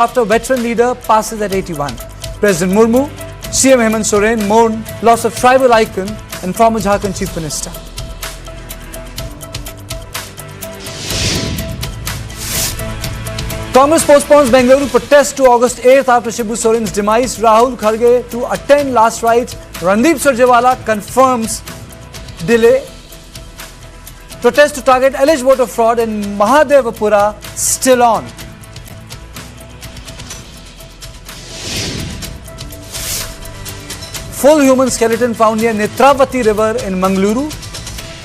after veteran leader passes at 81. President Murmu, CM Hemant Soren mourn loss of tribal icon and former Jharkhand Chief Minister. Congress postpones Bengaluru protest to August 8th after Shibu Soren's demise. Rahul Kharge to attend last rites. Randeep Surjewala confirms delay. Protest to target alleged voter fraud in Mahadevapura still on. Full human skeleton found near Netravati river in Mangaluru.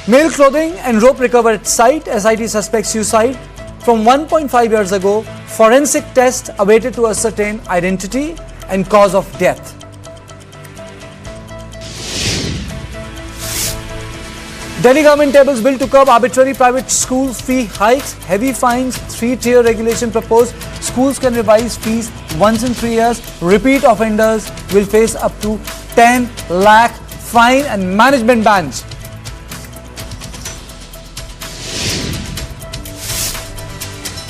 Male clothing and rope recovered at site. SIT suspects suicide from 1.5 years ago. Forensic test awaited to ascertain identity and cause of death. Delhi government tables bill to curb arbitrary private school fee hikes. Heavy fines, 3-tier regulation proposed. Schools can revise fees once in 3 years. Repeat offenders will face up to 10 lakh fine and management bans.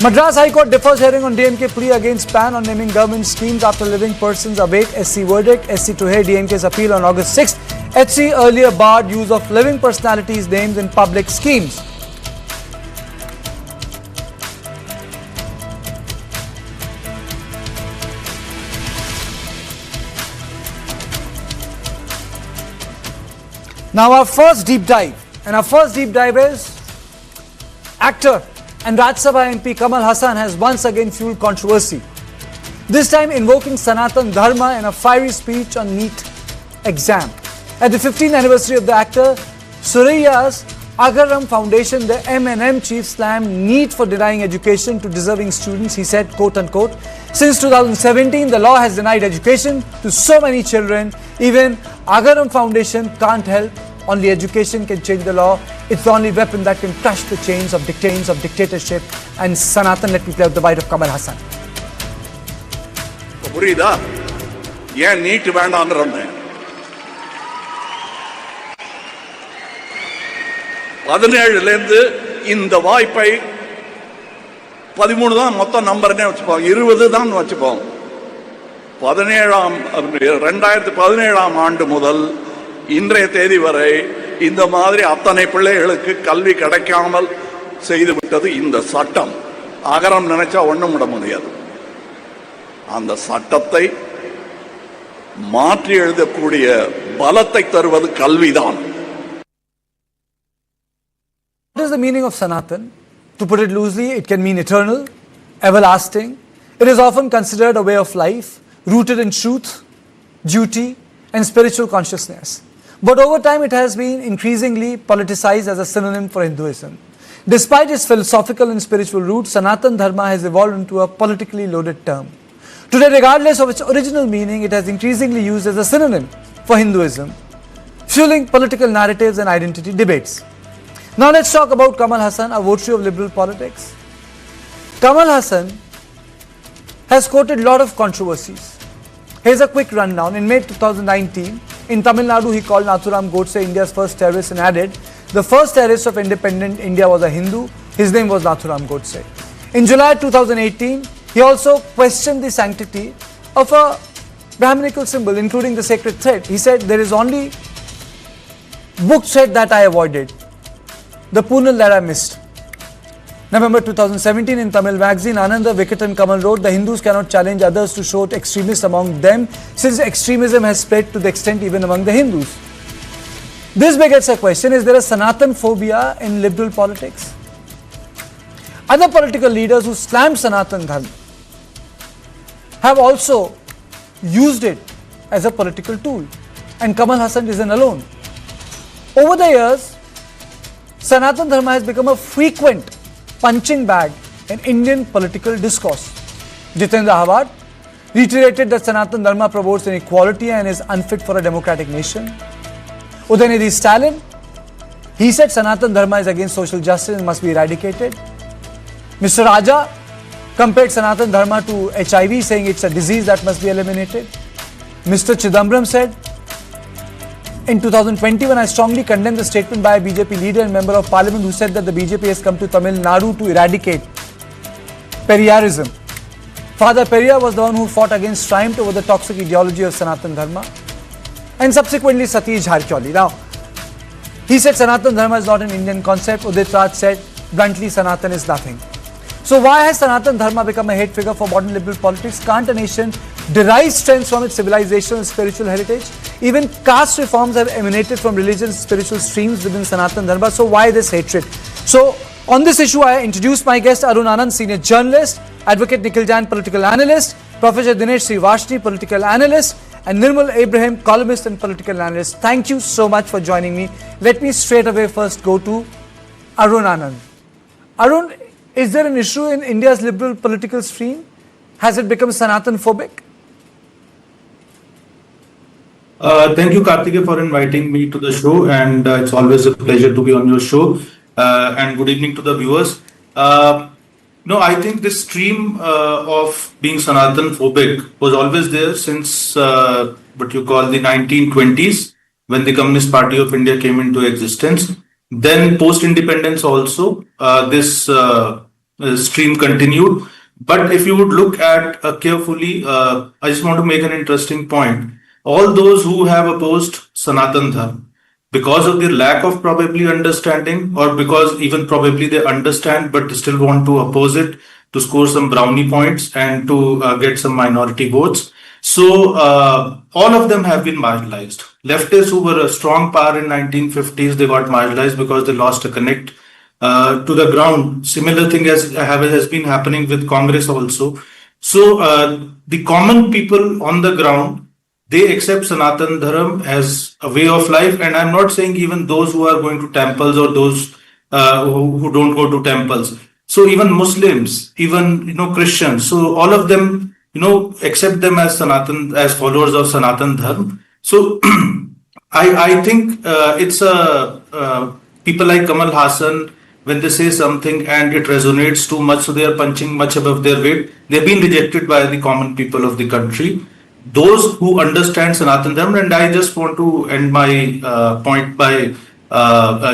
Madras High Court defers hearing on DMK plea against ban on naming government schemes after living persons await SC verdict. SC to hear DMK's appeal on August 6th. HC earlier barred use of living personalities' names in public schemes. Now our first deep dive, and our first deep dive is actor and Rajya Sabha MP Kamal Haasan has once again fueled controversy. This time invoking Sanatan Dharma in a fiery speech on NEET exam. At the 15th anniversary of the actor, Surya's Agaram Foundation, the M&M chief slammed NEET for denying education to deserving students. He said, quote unquote, since 2017, the law has denied education to so many children. Even Agaram Foundation can't help. Only education can change the law. It's the only weapon that can crush the chains of dictatorship. And Sanatan, let me play out the bite of Kamal Haasan. புரியுதா ஏன் NEET வேண்டாம்ங்கறேன் 17ல இருந்து இந்த வாய்ப்பை 13 தான் மொத்த நம்பர்னே வெச்சுப்போம் 20 தான் வெச்சுப்போம் 2017ஆம் ஆண்டு முதல் இன்றைய தேதி வரை இந்த மாதிரி அத்தனை பிள்ளைகளுக்கு கல்வி கிடைக்காமல் செய்து விட்டது இந்த சட்டம். அகரம் நினைச்சா ஒண்ணும் விட முடியாது. அந்த சட்டத்தை மாற்றி எழுதக்கூடிய பலத்தை தருவது கல்விதான். What is the meaning of Sanatan? To put it loosely, it can mean eternal, everlasting. It is often considered a way of life, rooted in truth, duty, and spiritual consciousness. But over time, it has been increasingly politicized as a synonym for Hinduism. Despite its philosophical and spiritual roots, Sanatan Dharma has evolved into a politically loaded term. Today, regardless of its original meaning, it has increasingly used as a synonym for Hinduism, fueling political narratives and identity debates. Now let's talk about Kamal Haasan, a votary of liberal politics. Kamal Haasan has quoted a lot of controversies. Here's a quick rundown. In May 2019, in Tamil Nadu, he called Nathuram Godse India's first terrorist and added, the first terrorist of independent India was a Hindu. His name was Nathuram Godse. In July 2018, he also questioned the sanctity of a Brahminical symbol, including the sacred thread. He said, there is only book thread that I avoided, the Punal that I missed. November 2017, in Tamil magazine Ananda, Vikat and Kamal wrote, the Hindus cannot challenge others to show extremists among them, since extremism has spread to the extent even among the Hindus. This begets a question, is there a Sanatan-phobia in liberal politics? Other political leaders who slammed Sanatan Dharma have also used it as a political tool, and Kamal Haasan isn't alone. Over the years, Sanatan Dharma has become a frequent punching bag in Indian political discourse. Jitendra Hawad reiterated that Sanatan Dharma promotes inequality and is unfit for a democratic nation. Udayanidhi Stalin, he said Sanatan Dharma is against social justice and must be eradicated. Mr. Raja compared Sanatan Dharma to HIV, saying it's a disease that must be eliminated. Mr. Chidambaram said, in 2021, I strongly condemn the statement by a BJP leader and member of parliament who said that the BJP has come to Tamil Nadu to eradicate Periyarism. Father Periyar was the one who fought against, triumphed over the toxic ideology of Sanatan Dharma, and subsequently Satish Jharkyoli. Now, he said Sanatan Dharma is not an Indian concept. Udit Raj said bluntly Sanatan is nothing. So why has Sanatan Dharma become a hate figure for modern liberal politics? Can't a nation derive strength from its civilizational and spiritual heritage? Even caste reforms have emanated from religious and spiritual streams within Sanatan Dharma. So why this hatred? So on this issue, I introduce my guest Arun Anand, senior journalist, Advocate Nikhil Jain, political analyst, Professor Dinesh Srivastava, political analyst, and Nirmal Abraham, columnist and political analyst. Thank you so much for joining me. Let me straight away first go to Arun Anand. Arun, is there an issue in India's liberal political stream? Has it become Sanatan-phobic? Thank you, Karthike, for inviting me to the show, and it's always a pleasure to be on your show. And good evening to the viewers. No, I think this stream of being Sanatan-phobic was always there since what you call the 1920s, when the Communist Party of India came into existence. Then post-independence also, this stream continued. But if you would look at carefully, I just want to make an interesting point. All those who have opposed Sanatan Dharma, because of their lack of probably understanding, or because even probably they understand but still want to oppose it to score some brownie points and to get some minority votes. So all of them have been marginalized. Leftists who were a strong power in 1950s, they got marginalized because they lost a connect to the ground. Similar thing has been happening with Congress also. So the common people on the ground, they accept Sanatan Dharma as a way of life, and I'm not saying even those who are going to temples or those who don't go to temples. So even Muslims, even Christians, so all of them accept them as followers of Sanatan Dharma. So I think it's people like Kamal Haasan, when they say something and it resonates too much, so they are punching much above their weight. They've been rejected by the common people of the country. Those who understand Sanatan Dharma, and I just want to end my point by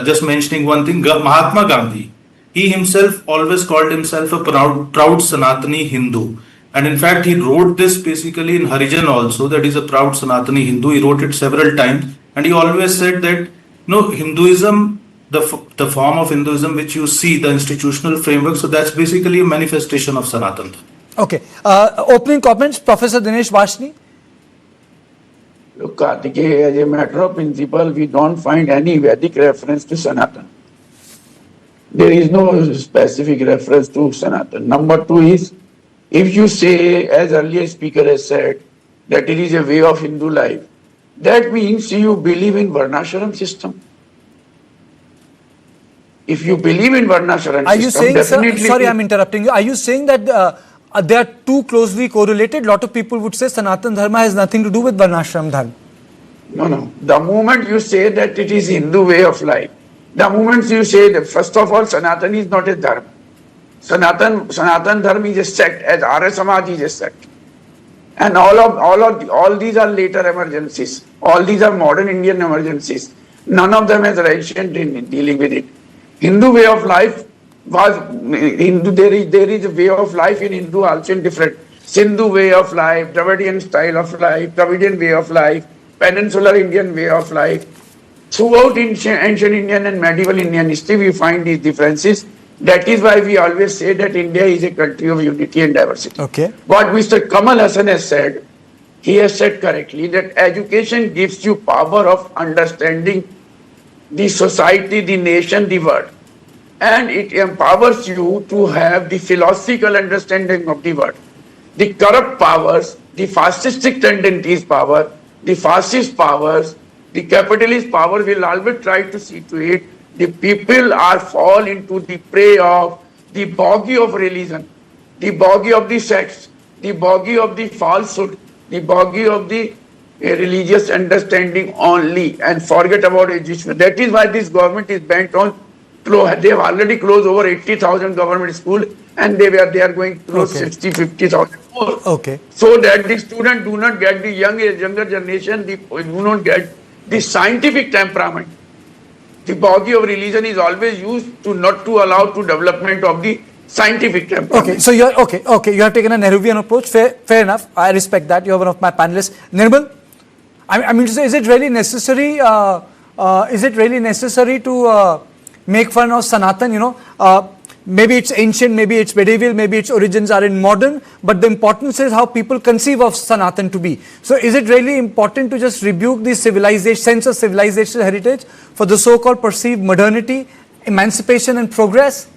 just mentioning one thing. Mahatma Gandhi, he himself always called himself a proud Sanatani Hindu. And in fact, he wrote this basically in Harijan also, that he's a proud Sanatani Hindu. He wrote it several times. And he always said that, Hinduism, the form of Hinduism which you see, the institutional framework, so that's basically a manifestation of Sanatan. Okay. Opening comments, Professor Dinesh Srivastava. Look, Karthike, as a matter of principle, we don't find any Vedic reference to Sanatan. There is no specific reference to Sanatan. Number two is, if you say, as earlier speaker has said, that it is a way of Hindu life, that means you believe in Varnashram system. If you believe in Varnashram Are you system, saying, sir, sorry, I'm interrupting you. Are you saying that they are too closely correlated? A lot of people would say Sanatan Dharma has nothing to do with Varnashram Dharma. No. The moment you say that it is Hindu way of life, the moment you say that, first of all, Sanatan is not a Dharma. Sanatan Dharma is a sect, as Arya Samaj is a sect. And all these are later emergencies. All these are modern Indian emergencies. None of them has ancient in dealing with it. Hindu way of life was Hindu. There is a way of life in Hindu also in different. Sindhu way of life, Dravidian style of life, Dravidian way of life, Peninsular Indian way of life. Throughout ancient Indian and medieval Indian history, we find these differences. That is why we always say that India is a country of unity and diversity. Okay. What Mr. Kamal Haasan has said, he has said correctly that education gives you power of understanding the society, the nation, the world. And it empowers you to have the philosophical understanding of the world. The corrupt powers, the fascistic tendencies power, the fascist powers, the capitalist power will always try to see to it the people are fall into the prey of the bogey of religion, the bogey of the sects, the bogey of the falsehood, the bogey of the religious understanding only, and forget about education. That is why this government is bent on they have already closed over 80,000 government schools, and they are going to close 50,000 more. Okay. So that the students do not get the younger generation, do not get the scientific temperament. The bogey of religion is always used to not to allow to development of the scientific temperament. Okay, so you're okay. You have taken a Nehruvian approach. Fair enough. I respect that. You're one of my panelists. Nirmal, I mean to say, is it really necessary? Is it really necessary to make fun of Sanatan? You know, maybe it's ancient, maybe it's medieval, maybe its origins are in modern. But the importance is how people conceive of Sanatan to be. So, is it really important to just rebuke the civilization sense of civilizational heritage for the so-called perceived modernity, emancipation, and progress?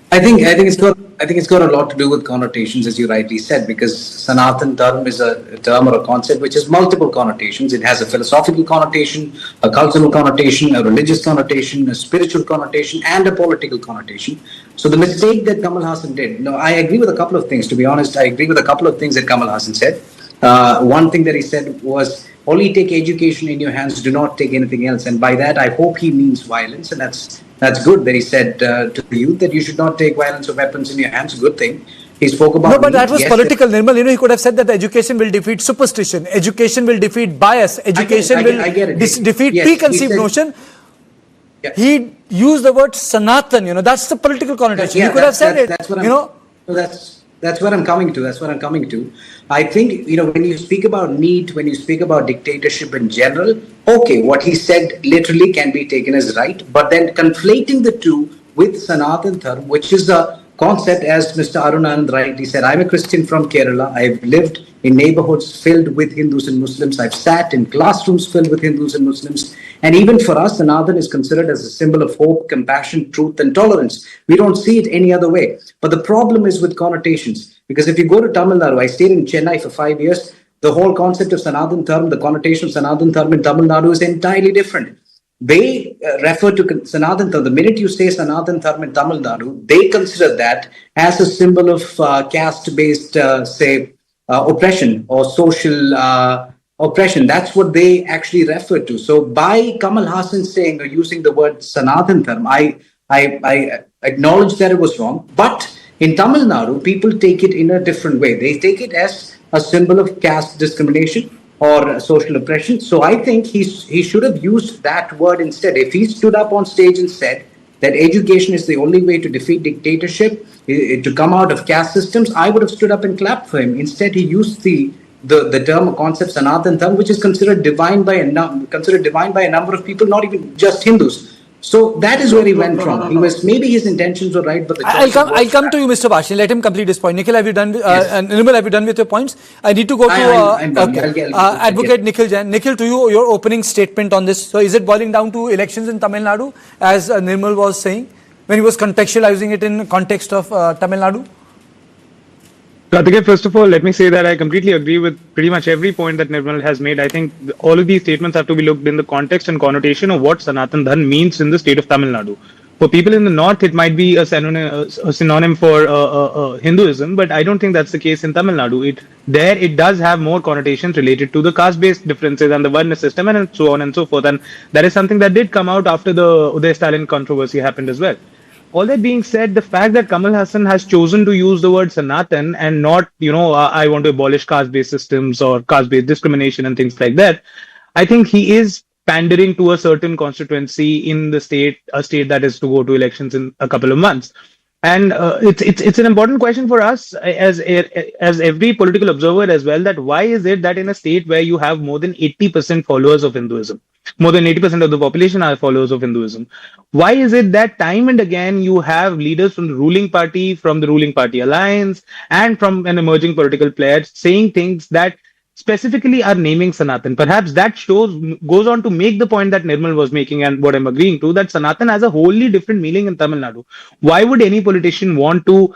I think it's got a lot to do with connotations, as you rightly said, because Sanatan Dharma is a term or a concept which has multiple connotations. It has a philosophical connotation, a cultural connotation, a religious connotation, a spiritual connotation, and a political connotation. So the mistake that Kamal Haasan did, no, I agree with a couple of things. To be honest, I agree with a couple of things that Kamal Haasan said. One thing that he said was, only take education in your hands, do not take anything else. And by that, I hope he means violence. And that's good that he said to the youth that you should not take violence or weapons in your hands. Good thing. He spoke about... No, but that was political, Nirmal. You know, he could have said that education will defeat superstition. Education will defeat bias. Education will defeat preconceived notion. Yeah. He used the word Sanatan, you know, that's the political connotation. You could have said it, that's what you know. That's what I'm coming to. That's what I'm coming to. I think, you know, when you speak about need, when you speak about dictatorship in general, okay, what he said literally can be taken as right, but then conflating the two with Sanatan Dharma, which is the concept, as Mr. Arunanand rightly said, I'm a Christian from Kerala. I've lived in neighborhoods filled with Hindus and Muslims. I've sat in classrooms filled with Hindus and Muslims. And even for us, Sanatan is considered as a symbol of hope, compassion, truth, and tolerance. We don't see it any other way. But the problem is with connotations. Because if you go to Tamil Nadu, I stayed in Chennai for 5 years, the whole concept of Sanatan Dharma, the connotation of Sanatan Dharma in Tamil Nadu is entirely different. They refer to Sanatan Dharma. The minute you say Sanatan Dharma in Tamil Nadu, they consider that as a symbol of caste-based, oppression or social oppression. That's what they actually refer to. So by Kamal Haasan saying or using the word Sanatan Dharma, I acknowledge that it was wrong. But in Tamil Nadu, people take it in a different way. They take it as a symbol of caste discrimination or social oppression. So I think he should have used that word instead. If he stood up on stage and said that education is the only way to defeat dictatorship, to come out of caste systems, I would have stood up and clapped for him. Instead, he used the term or concept Sanatan Dharma, which is considered divine by a number of people, not even just Hindus. So that is where he went wrong. Maybe his intentions were right, but I'll come to you, Mr. Bashir. Let him complete his point. Nikhil, have you done? And Nirmal, have you done with your points? I need to go to I'm done. Advocate Nikhil Jain. Nikhil, to you, your opening statement on this. So, is it boiling down to elections in Tamil Nadu, as Nirmal was saying, when he was contextualizing it in context of Tamil Nadu? Karthikeyan, first of all, let me say that I completely agree with pretty much every point that Nirmal has made. I think all of these statements have to be looked in the context and connotation of what Sanatan Dharma means in the state of Tamil Nadu. For people in the north, it might be a synonym for Hinduism, but I don't think that's the case in Tamil Nadu. It does have more connotations related to the caste-based differences and the Varna system and so on and so forth. And that is something that did come out after the Uday Stalin controversy happened as well. All that being said, the fact that Kamal Haasan has chosen to use the word Sanatan and not, I want to abolish caste-based systems or caste-based discrimination and things like that, I think he is pandering to a certain constituency in the state, a state that is to go to elections in a couple of months. And it's an important question for us as every political observer as well, that why is it that in a state where you have more than 80% followers of Hinduism, more than 80% of the population are followers of Hinduism, why is it that time and again you have leaders from the ruling party, from the ruling party alliance, and from an emerging political player saying things that specifically are naming Sanatan? Perhaps that goes on to make the point that Nirmal was making and what I'm agreeing to, that Sanatan has a wholly different meaning in Tamil Nadu. Why would any politician want to,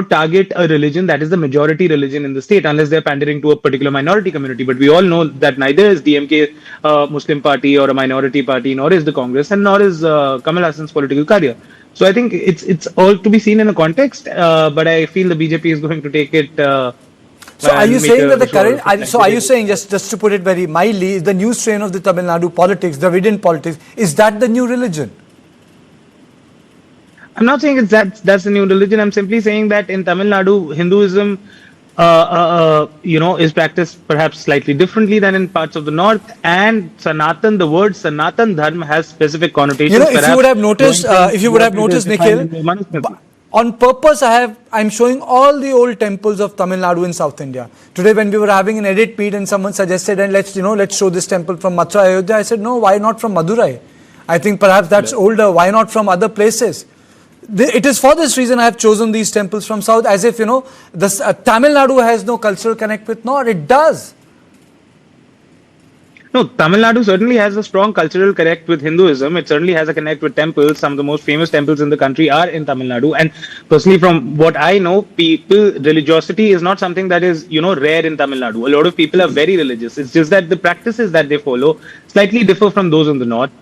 target a religion that is the majority religion in the state unless they're pandering to a particular minority community? But we all know that neither is DMK a Muslim party or a minority party, nor is the Congress, and nor is Kamal Haasan's political career. So I think it's all to be seen in a context, but I feel the BJP is going to take it. So are you saying that the current, so are you saying, just to put it very mildly, the new strain of the Tamil Nadu politics, Dravidian politics, is that the new religion? I'm not saying that's the new religion. I'm simply saying that in Tamil Nadu, Hinduism, is practiced perhaps slightly differently than in parts of the north. And Sanatan, the word Sanatan Dharma has specific connotations. If you would have noticed, Nikhil, On purpose, I'm showing all the old temples of Tamil Nadu in South India. Today, when we were having an edit meet and someone suggested, and let's show this temple from Mathura, Ayodhya, I said, no, why not from Madurai? I think perhaps that's older. Why not from other places? It is for this reason I have chosen these temples from South, as if, Tamil Nadu has no cultural connect with North. It does. No, Tamil Nadu certainly has a strong cultural connect with Hinduism. It certainly has a connect with temples. Some of the most famous temples in the country are in Tamil Nadu. And personally, from what I know, religiosity is not something that is, rare in Tamil Nadu. A lot of people are very religious. It's just that the practices that they follow slightly differ from those in the north.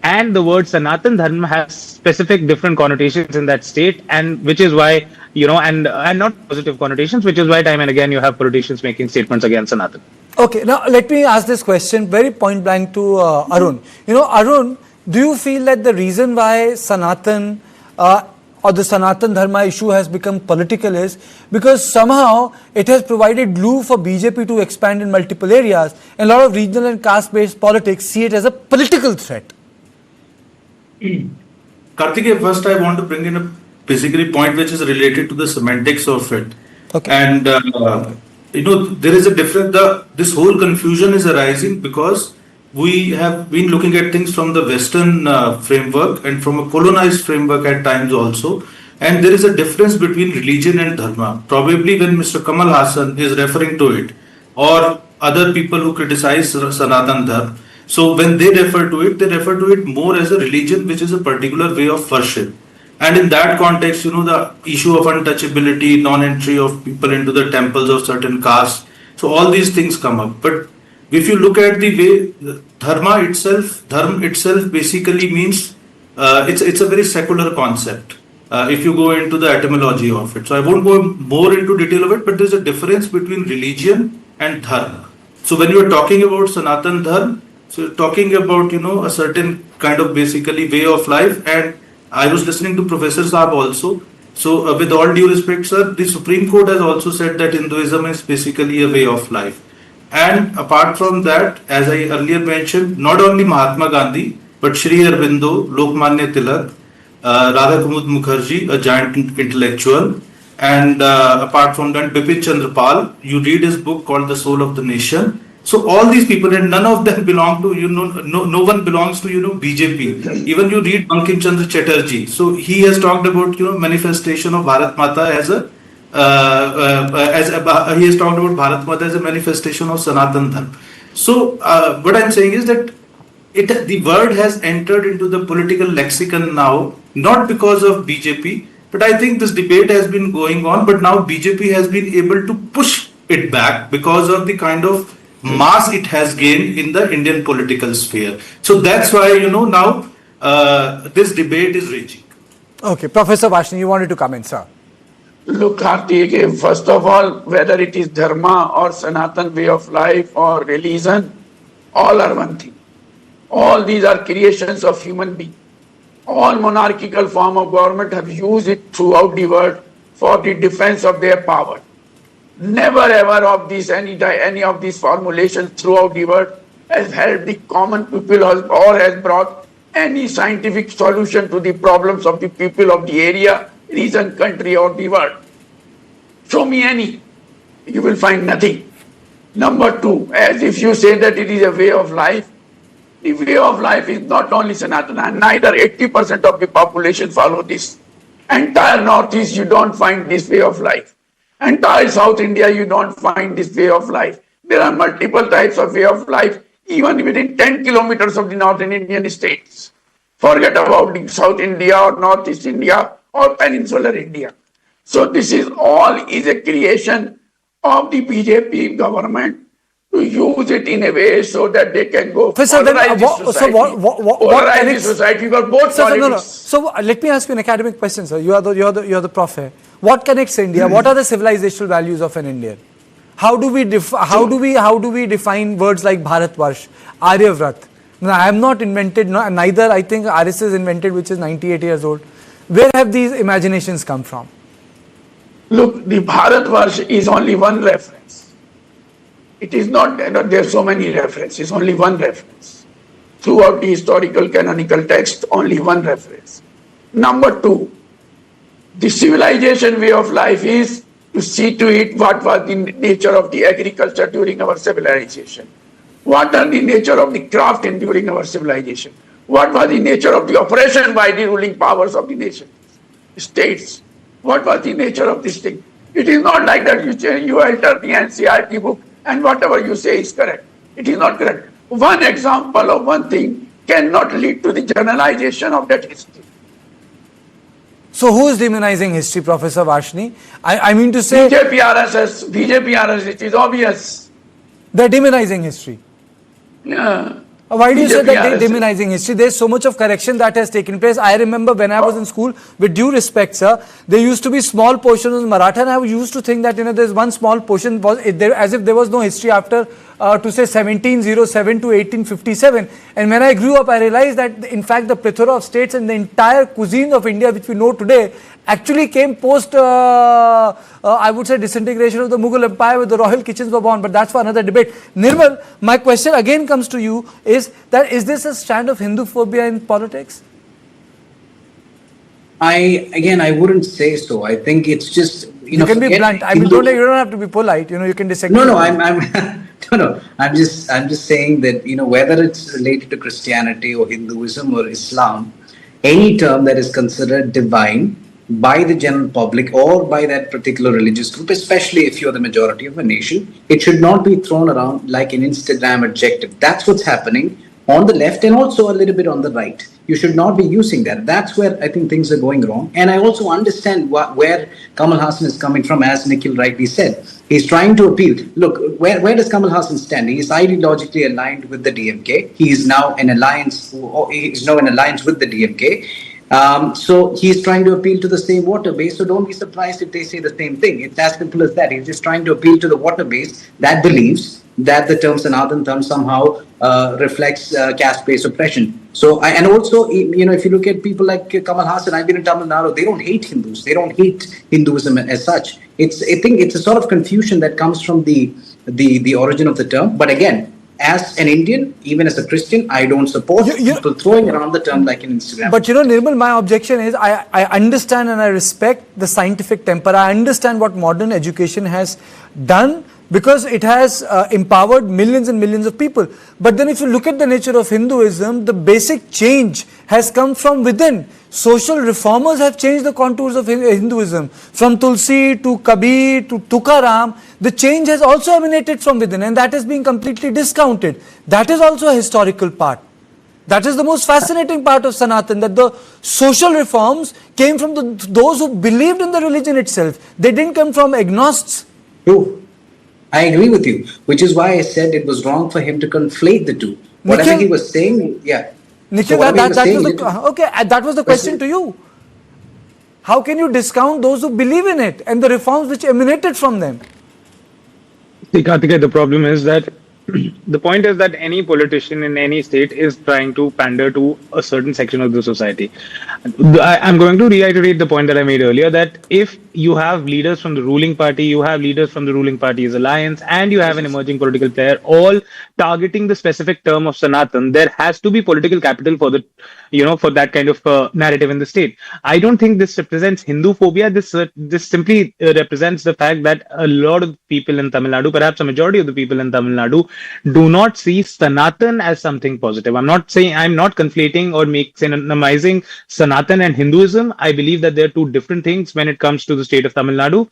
And the word Sanatan Dharma has specific different connotations in that state, and which is why, and not positive connotations, which is why time and again you have politicians making statements against Sanatan. Okay, now let me ask this question very point blank to Arun. Arun, do you feel that the reason why Sanatan or the Sanatan Dharma issue has become political is because somehow it has provided glue for BJP to expand in multiple areas, and a lot of regional and caste-based politics see it as a political threat? Karthikeya, first I want to bring in a basically point which is related to the semantics of it. Okay. And there is a difference. This whole confusion is arising because we have been looking at things from the Western framework and from a colonized framework at times also. And there is a difference between religion and dharma. Probably when Mr. Kamal Haasan is referring to it, or other people who criticize Sanatan Dharma, so when they refer to it more as a religion, which is a particular way of worship. And in that context, the issue of untouchability, non-entry of people into the temples of certain castes. So all these things come up. But if you look at the way dharma itself basically means it's a very secular concept. If you go into the etymology of it. So I won't go more into detail of it, but there's a difference between religion and dharma. So when you are talking about Sanatan Dharma, so you're talking about, a certain kind of basically way of life. And I was listening to Professor Saab also. So with all due respect, sir, the Supreme Court has also said that Hinduism is basically a way of life. And apart from that, as I earlier mentioned, not only Mahatma Gandhi, but Shri Aurobindo, Lokmanya Tilak, Radha Kumud Mukherjee, a giant intellectual, and apart from that, Bipin Chandra Pal, you read his book called The Soul of the Nation. So all these people, and none of them belong to, no one belongs to, BJP. Even you read Bankim Chandra Chatterjee. So he has talked about, manifestation of Bharat Mata he has talked about Bharat Mata as a manifestation of Sanatan Dharma. So what I'm saying is that the word has entered into the political lexicon now, not because of BJP, but I think this debate has been going on, but now BJP has been able to push it back because of the kind of mass it has gained in the Indian political sphere. So that's why, now this debate is raging. Okay, Professor Vashni, you wanted to come in, sir. Look, Karthik, first of all, whether it is dharma or Sanatan way of life or religion, all are one thing. All these are creations of human beings. All monarchical form of government have used it throughout the world for the defense of their power. Never ever of this any of these formulations throughout the world has helped the common people or has brought any scientific solution to the problems of the people of the area, region, country or the world. Show me any. You will find nothing. Number two, as if you say that it is a way of life, the way of life is not only Sanatana, neither 80% of the population follow this. Entire Northeast, you don't find this way of life. Entire South India, you don't find this way of life. There are multiple types of way of life, even within 10 kilometers of the northern Indian states. Forget about the South India or Northeast India or peninsular India. So this is a creation of the BJP government to use it in a way so that they can go polarize the society. Polarize the society because both politics. So let me ask you an academic question, sir. You are the prof here. What connects India? What are the civilizational values of an Indian? How do we define words like Bharatvarsh, Aryavrat? Now, I have not invented, neither I think RSS invented, which is 98 years old. Where have these imaginations come from? Look, the Bharatvarsh is only one reference. It is not, there are so many references, only one reference. Throughout the historical canonical text, only one reference. Number two, The civilization way of life is to see to it what was the nature of the agriculture during our civilization. What are the nature of the craft during our civilization? What was the nature of the oppression by the ruling powers of the nation, states? What was the nature of this thing? It is not like that you alter the NCERT book and whatever you say is correct. It is not correct. One example of one thing cannot lead to the generalization of that history. So who is demonizing history, Professor Varshni? I mean to say BJP RSS, it is obvious. they're demonizing history. Yeah. Why do you say that they're BJP demonizing history? There's so much of correction that has taken place. I remember when I was in school, with due respect, sir, there used to be small portions of Maratha, and I used to think that, there's one small portion, as if there was no history after, to say 1707 to 1857. And when I grew up, I realized that, in fact, the plethora of states and the entire cuisine of India, which we know today, actually came post, I would say, disintegration of the Mughal Empire, with the royal kitchens were born. But that's for another debate. Nirmal, my question again comes to you, is this a strand of Hindu phobia in politics? I wouldn't say so. I think it's just, You can be blunt. I mean, you don't have to be polite. You can disagree. No, I'm no. I'm just saying that, whether it's related to Christianity or Hinduism or Islam, any term that is considered divine by the general public or by that particular religious group, especially if you're the majority of a nation, it should not be thrown around like an Instagram adjective. That's what's happening on the left and also a little bit on the right. You should not be using that. That's where I think things are going wrong. And I also understand where Kamal Haasan is coming from, as Nikhil rightly said. He's trying to appeal. Look, where does Kamal Haasan stand? He is ideologically aligned with the DMK. He is now in alliance with the DMK. So he's trying to appeal to the same voter base. So don't be surprised if they say the same thing. It's as simple as that. He's just trying to appeal to the voter base that believes that the term Sanatan Dharma somehow reflects caste-based oppression. So, and also, if you look at people like Kamal Haasan, I've been in Tamil Nadu, they don't hate Hindus. They don't hate Hinduism as such. I think it's a sort of confusion that comes from the origin of the term. But again, as an Indian, even as a Christian, I don't support people throwing around the term like an Instagram. But Nirmal, my objection is I understand and I respect the scientific temper. I understand what modern education has done, because it has empowered millions and millions of people. But then if you look at the nature of Hinduism, the basic change has come from within. Social reformers have changed the contours of Hinduism. From Tulsi to Kabir to Tukaram, the change has also emanated from within, and that is being completely discounted. That is also a historical part. That is the most fascinating part of Sanatan, that the social reforms came from those who believed in the religion itself. They didn't come from agnostics. True. I agree with you, which is why I said it was wrong for him to conflate the two. Whatever he was saying, yeah. Nikhil, that was the question to you. How can you discount those who believe in it and the reforms which emanated from them? See, Karthikeya, the problem is that the point is that any politician in any state is trying to pander to a certain section of the society. I'm going to reiterate the point that I made earlier, that if you have leaders from the ruling party, you have leaders from the ruling party's alliance, and you have an emerging political player all targeting the specific term of Sanatan, there has to be political capital for the, for that kind of narrative in the state. I don't think this represents Hindu phobia. This simply represents the fact that a lot of people in Tamil Nadu, perhaps a majority of the people in Tamil Nadu, do not see Sanatan as something positive. I'm not conflating or synonymizing Sanatan and Hinduism. I believe that they're two different things when it comes to the state of Tamil Nadu,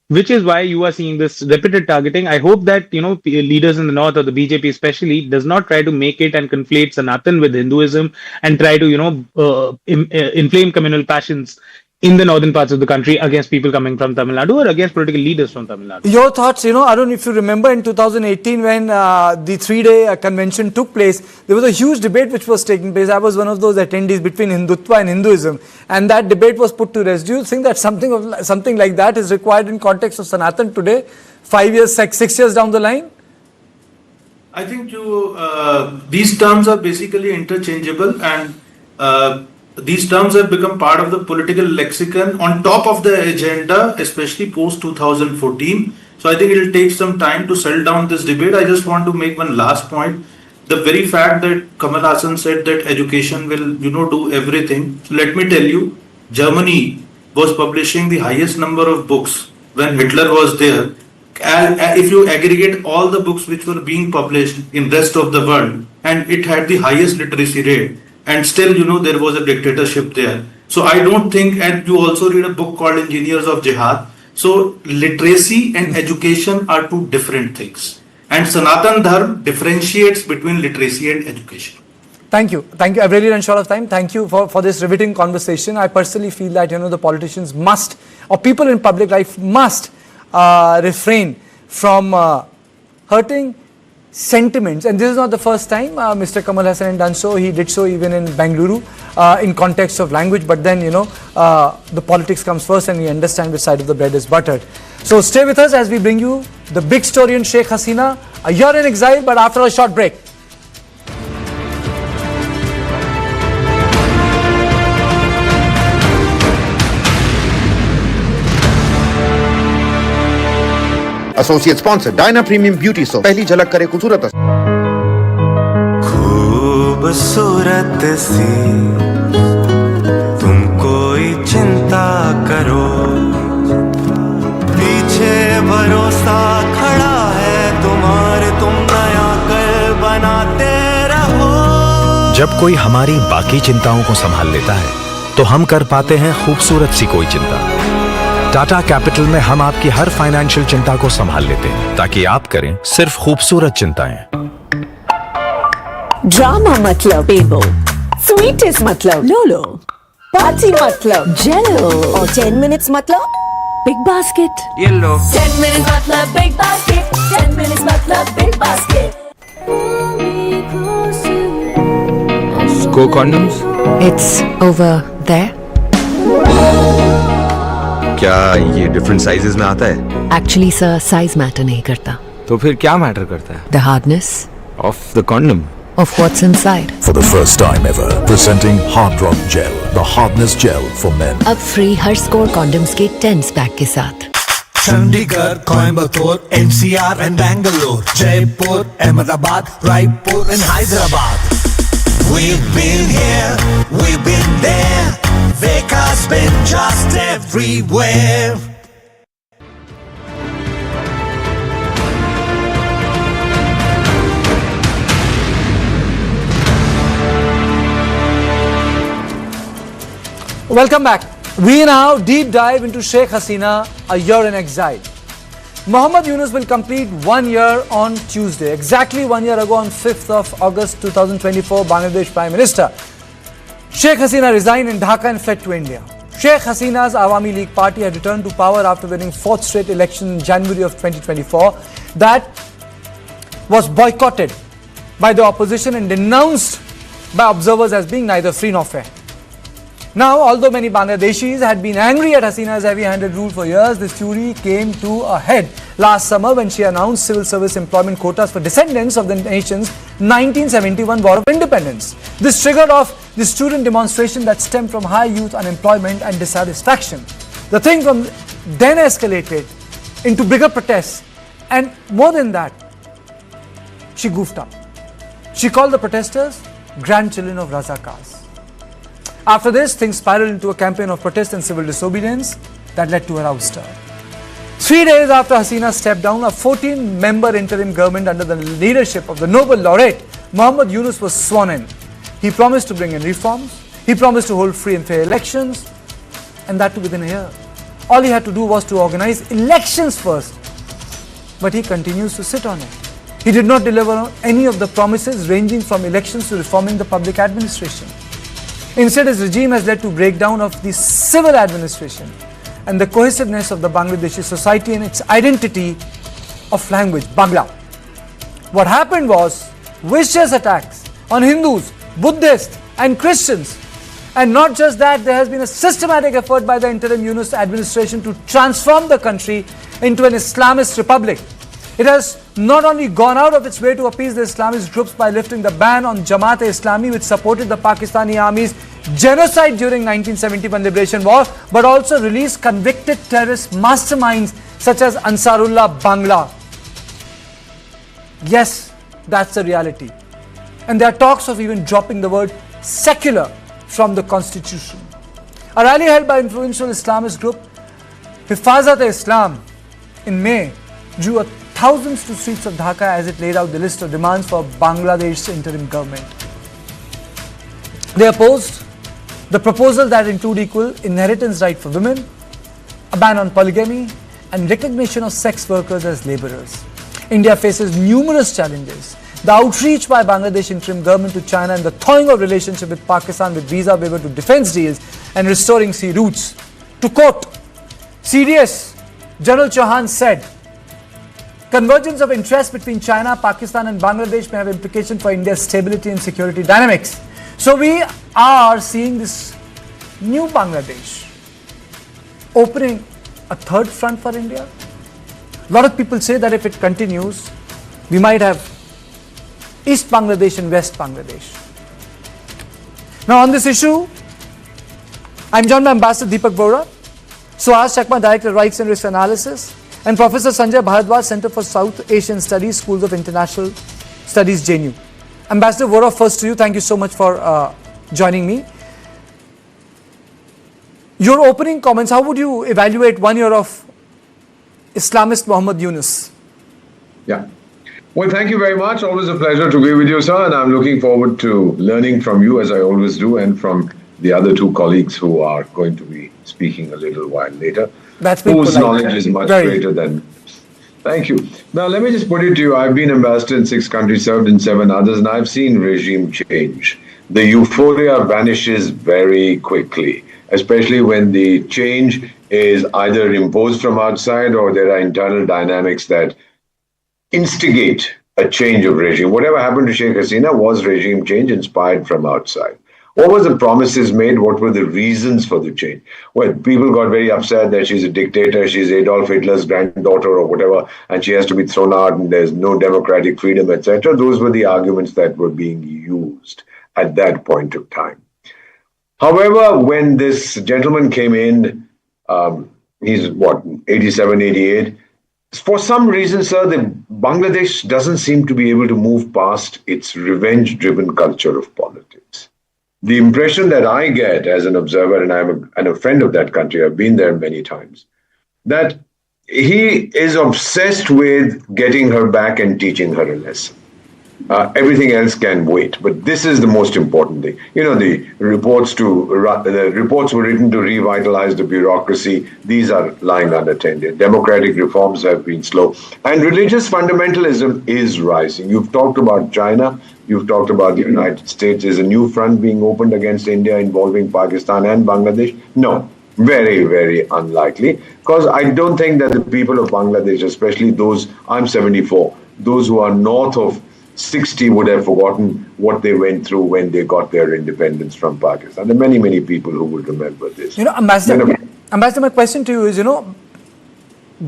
which is why you are seeing this repeated targeting. I hope that, leaders in the north, or the BJP especially, does not try to make it and conflate Sanatan with Hinduism and try to, inflame communal passions in the northern parts of the country against people coming from Tamil Nadu or against political leaders from Tamil Nadu. Your thoughts, Arun, if you remember in 2018 when the 3-day convention took place, there was a huge debate which was taking place. I was one of those attendees between Hindutva and Hinduism, and that debate was put to rest. Do you think that something like that is required in context of Sanatan today, 5 years, 6 years down the line? I think these terms are basically interchangeable, and these terms have become part of the political lexicon on top of the agenda, especially post 2014. So I think it will take some time to settle down this debate. I just want to make one last point. The very fact that Kamal Haasan said that education will, do everything. So let me tell you, Germany was publishing the highest number of books when Hitler was there. And if you aggregate all the books which were being published in rest of the world, and it had the highest literacy rate, and still, there was a dictatorship there. So I don't think, and you also read a book called Engineers of Jihad. So literacy and education are two different things. And Sanatan Dharma differentiates between literacy and education. Thank you. Thank you. I've really run short of time. Thank you for this riveting conversation. I personally feel that, the politicians must, or people in public life must refrain from hurting sentiments. And this is not the first time Mr. Kamal Haasan had done so. He did so even in Bengaluru in context of language. But then, the politics comes first and we understand which side of the bread is buttered. So stay with us as we bring you the big story in Sheikh Hasina, a year in exile, but after a short break. Associate sponsor Diana premium beauty soap पहली झलक करे खूबसूरत खूबसूरत सी तुम कोई चिंता करो पीछे भरोसा खड़ा है तुम्हारे तुम नया कल बनाते रहो जब कोई हमारी बाकी चिंताओं को संभाल लेता है तो हम कर पाते हैं खूबसूरत सी कोई चिंता। टाटा कैपिटल में हम आपकी हर फाइनेंशियल चिंता को संभाल लेते हैं ताकि आप करें सिर्फ खूबसूरत चिंताएं। ड्रामा मतलब बेबो, स्वीटेस्ट मतलब लोलो, पार्टी मतलब जेलो और 10 मिनट्स मतलब बिग बास्केट। ये लो 10 मिनट्स मतलब बिग बास्केट, 10 मिनट्स मतलब big basket. Go condoms? It's over there. क्या ये डिफरेंट साइजेस में आता है? Actually sir, size matter नहीं करता। तो फिर क्या मैटर करता है? The hardness Of the condom. of what's inside. For the first time ever, presenting Hard Rock Gel, the hardness gel for men. अब फ्री हर स्कोर कॉन्डम्स के 10 पैक के साथ। Chandigarh, Coimbatore, NCR and Bangalore, Jaipur, Ahmedabad, Raipur and Hyderabad. We've been here, we've been there. Veka's been just everywhere. Welcome back. We now deep dive into Sheikh Hasina, a year in exile. Mohammad Yunus will complete 1 year on Tuesday. Exactly 1 year ago on 5th of August 2024, Bangladesh Prime Minister Sheikh Hasina resigned in Dhaka and fled to India. Sheikh Hasina's Awami League party had returned to power after winning 4th straight election in January of 2024 that was boycotted by the opposition and denounced by observers as being neither free nor fair. Now, although many Bangladeshis had been angry at Hasina's heavy-handed rule for years, this fury came to a head last summer when she announced civil service employment quotas for descendants of the nation's 1971 War of Independence. This triggered off the student demonstration that stemmed from high youth unemployment and dissatisfaction. The thing from then escalated into bigger protests, and more than that, she goofed up. She called the protesters grandchildren of Razakars. After this, things spiraled into a campaign of protest and civil disobedience that led to her ouster. 3 days after Hasina stepped down, a 14-member interim government under the leadership of the Nobel laureate Mohammad Yunus was sworn in. He promised to bring in reforms. He promised to hold free and fair elections, and that too within a year. All he had to do was to organize elections first, but he continues to sit on it. He did not deliver on any of the promises ranging from elections to reforming the public administration. Instead, his regime has led to breakdown of the civil administration and the cohesiveness of the Bangladeshi society and its identity of language, Bangla. What happened was vicious attacks on Hindus, Buddhists and Christians. And not just that, there has been a systematic effort by the interim Yunus administration to transform the country into an Islamist republic. It has not only gone out of its way to appease the Islamist groups by lifting the ban on Jamaat-e-Islami, which supported the Pakistani Army's genocide during 1971 Liberation War, but also released convicted terrorist masterminds such as Ansarullah Bangla. Yes, that's the reality. And there are talks of even dropping the word secular from the constitution. A rally held by influential Islamist group Hifazat-e-Islam in May drew thousands to streets of Dhaka as it laid out the list of demands for Bangladesh's interim government. They opposed the proposal that include equal inheritance right for women, a ban on polygamy, and recognition of sex workers as laborers. India faces numerous challenges. The outreach by Bangladesh interim government to China and the thawing of relationship with Pakistan with visa waiver to defense deals and restoring sea routes. To quote CDS, General Chauhan said, convergence of interest between China, Pakistan and Bangladesh may have implications for India's stability and security dynamics. So we are seeing this new Bangladesh opening a third front for India. A lot of people say that if it continues, we might have East Bangladesh and West Bangladesh. Now on this issue, I'm joined by Ambassador Deepak Vora, Suhas Chakma, Director of Rights and Risk Analysis, and Professor Sanjay Bharadwaj, Center for South Asian Studies, Schools of International Studies, JNU. Ambassador Vora, first to you, thank you so much for joining me. Your opening comments, how would you evaluate 1 year of Islamist Muhammad Yunus? Yeah. Well, thank you very much. Always a pleasure to be with you, sir. And I'm looking forward to learning from you, as I always do, and from the other two colleagues who are going to be speaking a little while later. That's whose knowledge is much greater than. Thank you. Now, let me just put it to you. I've been ambassador in 6 countries, served in 7 others, and I've seen regime change. The euphoria vanishes very quickly, especially when the change is either imposed from outside or there are internal dynamics that instigate a change of regime. Whatever happened to Sheikh Hasina was regime change inspired from outside. What was the promises made? What were the reasons for the change? Well, people got very upset that she's a dictator, she's Adolf Hitler's granddaughter or whatever, and she has to be thrown out and there's no democratic freedom, etc. Those were the arguments that were being used at that point of time. However, when this gentleman came in, he's 87, 88, for some reason, sir, Bangladesh doesn't seem to be able to move past its revenge-driven culture of politics. The impression that I get as an observer, and I'm a friend of that country, I've been there many times, that he is obsessed with getting her back and teaching her a lesson. Everything else can wait, but this is the most important thing. You know, the reports were written to revitalize the bureaucracy. These are lying unattended. Democratic reforms have been slow, and religious fundamentalism is rising. You've talked about China. You've talked about the United States. Is a new front being opened against India involving Pakistan and Bangladesh? No, very, very unlikely, because I don't think that the people of Bangladesh, especially those, I'm 74, those who are north of 60 would have forgotten what they went through when they got their independence from Pakistan. There are many, many people who will remember this. You know, Ambassador, my question to you is,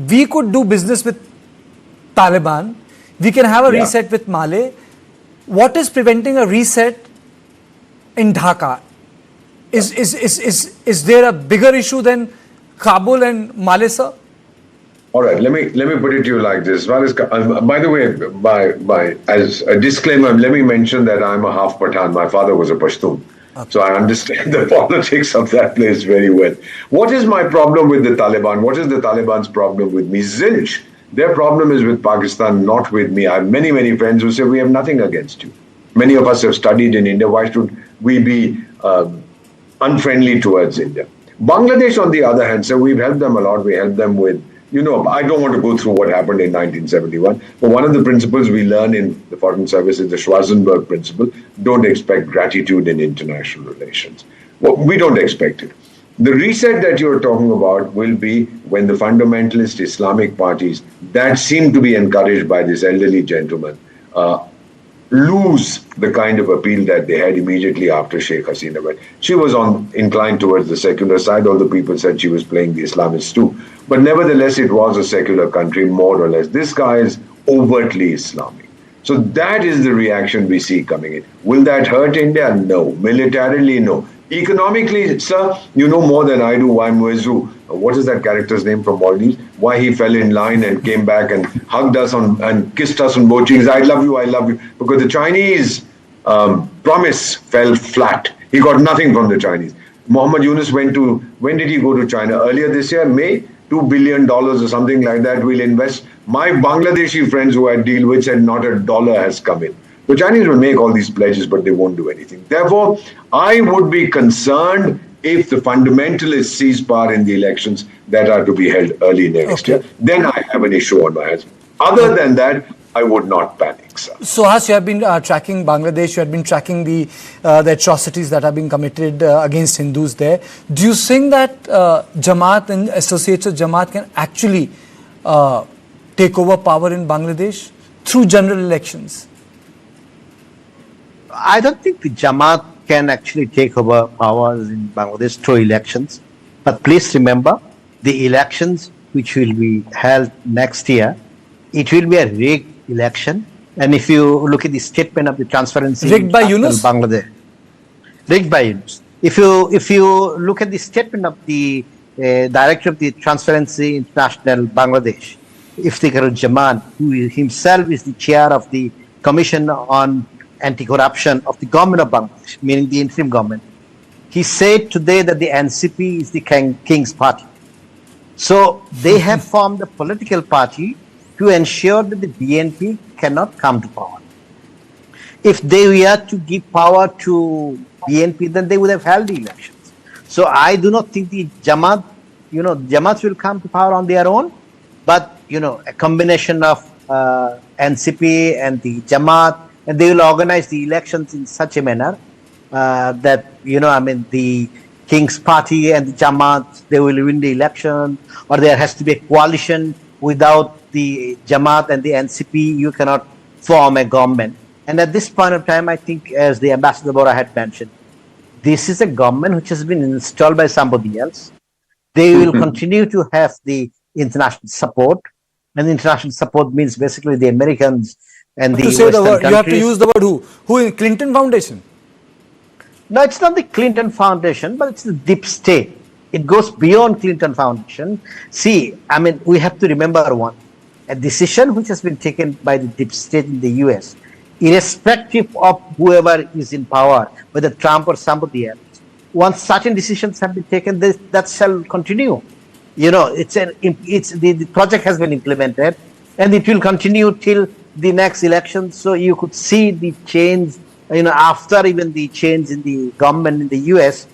we could do business with Taliban. We can have a reset with Male. What is preventing a reset in Dhaka? Is there a bigger issue than Kabul and Male, sir? All right, let me put it to you like this. By the way, as a disclaimer, let me mention that I'm a half Pathan. My father was a Pashtun. Okay. So I understand the politics of that place very well. What is my problem with the Taliban? What is the Taliban's problem with me? Zilch. Their problem is with Pakistan, not with me. I have many, many friends who say we have nothing against you. Many of us have studied in India. Why should we be unfriendly towards India? Bangladesh, on the other hand, so we've helped them a lot. We helped them with, I don't want to go through what happened in 1971, but one of the principles we learn in the Foreign Service is the Schwarzenberg principle. Don't expect gratitude in international relations. Well, we don't expect it. The reset that you're talking about will be when the fundamentalist Islamic parties that seem to be encouraged by this elderly gentleman lose the kind of appeal that they had immediately after Sheikh Hasina. But she was inclined towards the secular side, although people said she was playing the Islamists too. But nevertheless, it was a secular country, more or less. This guy is overtly Islamic. So that is the reaction we see coming in. Will that hurt India? No. Militarily, no. Economically, sir, you know more than I do why Muezzu, what is that character's name from Maldives? Why he fell in line and came back and hugged us and kissed us on both cheeks. I love you, I love you. Because the Chinese promise fell flat. He got nothing from the Chinese. Mohammed Yunus when did he go to China? Earlier this year, May, $2 billion or something like that we'll invest. My Bangladeshi friends who I deal with said not a dollar has come in. The Chinese will make all these pledges, but they won't do anything. Therefore, I would be concerned if the fundamentalists seize power in the elections that are to be held early next year. Then I have an issue on my hands. Other than that, I would not panic, sir. So, Has, you have been tracking Bangladesh, you have been tracking the atrocities that have been committed against Hindus there. Do you think that Jamaat and associates of Jamaat can actually take over power in Bangladesh through general elections? I don't think the Jamaat can actually take over powers in Bangladesh through elections. But please remember, the elections which will be held next year, it will be a rigged election. And if you look at the statement of the Transparency rigged by Yunus? Bangladesh, rigged by Yunus. If you look at the statement of the director of the Transparency International Bangladesh, Iftikhar Jaman, who himself is the chair of the Commission on Anti-Corruption of the government of Bangladesh, meaning the interim government, he said today that the NCP is the king's party. So they have formed a political party to ensure that the BNP cannot come to power. If they were to give power to BNP, then they would have held the elections. So I do not think the Jamaat, Jamaat will come to power on their own, but, a combination of NCP and the Jamaat, and they will organize the elections in such a manner that, the King's Party and the Jamaat, they will win the election, or there has to be a coalition. Without the Jamaat and the NCP, you cannot form a government. And at this point of time, I think, as the Ambassador Bora had mentioned, this is a government which has been installed by somebody else. They will continue to have the international support. And international support means basically the Americans and the Western countries. You have to use the word who? Who in Clinton Foundation? No, it's not the Clinton Foundation, but it's the deep state. It goes beyond Clinton Foundation. See, we have to remember one. A decision which has been taken by the deep state in the US, irrespective of whoever is in power, whether Trump or somebody else, once certain decisions have been taken, that shall continue. The project has been implemented, and it will continue till the next election. So you could see the change, after even the change in the government in the US.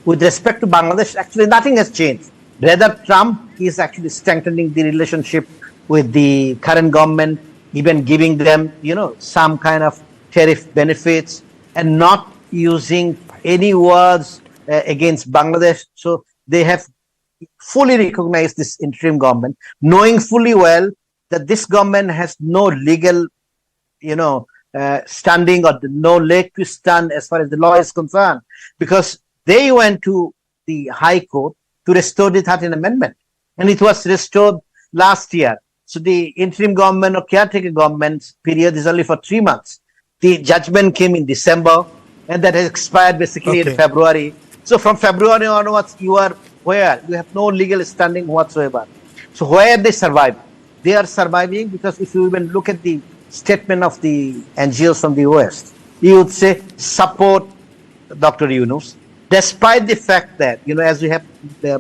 With respect to Bangladesh, actually nothing has changed. Rather, Trump is actually strengthening the relationship with the current government, even giving them, some kind of tariff benefits, and not using any words against Bangladesh. So they have fully recognized this interim government, knowing fully well that this government has no legal, standing, or no leg to stand as far as the law is concerned, because they went to the High Court to restore the 13th Amendment, and it was restored last year. So the interim government or caretaker government's period is only for 3 months. The judgment came in December, and that has expired basically in February. So from February onwards, you are where? You have no legal standing whatsoever. So where they survive? They are surviving because if you even look at the statement of the NGOs from the West, you would say support Dr. Yunus, despite the fact that, as we have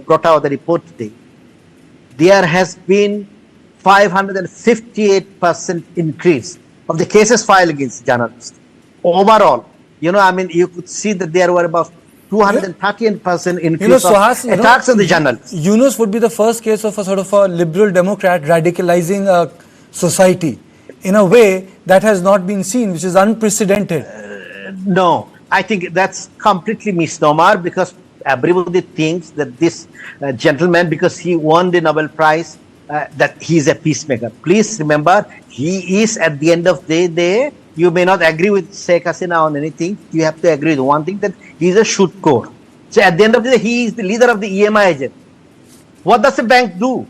brought out the report today, there has been 558% increase of the cases filed against journalists. Overall, you could see that there were about 213% increase of attacks on the journalists. Yunus would be the first case of a sort of a liberal Democrat radicalizing a society in a way that has not been seen, which is unprecedented. No, I think that's completely misnomer, because everybody thinks that this gentleman, because he won the Nobel Prize, that he is a peacemaker. Please remember, he is, at the end of the day, you may not agree with Sheikh Hasina on anything. You have to agree with one thing, that he is a shoot code. So at the end of the day, he is the leader of the EMI agent. What does a bank do?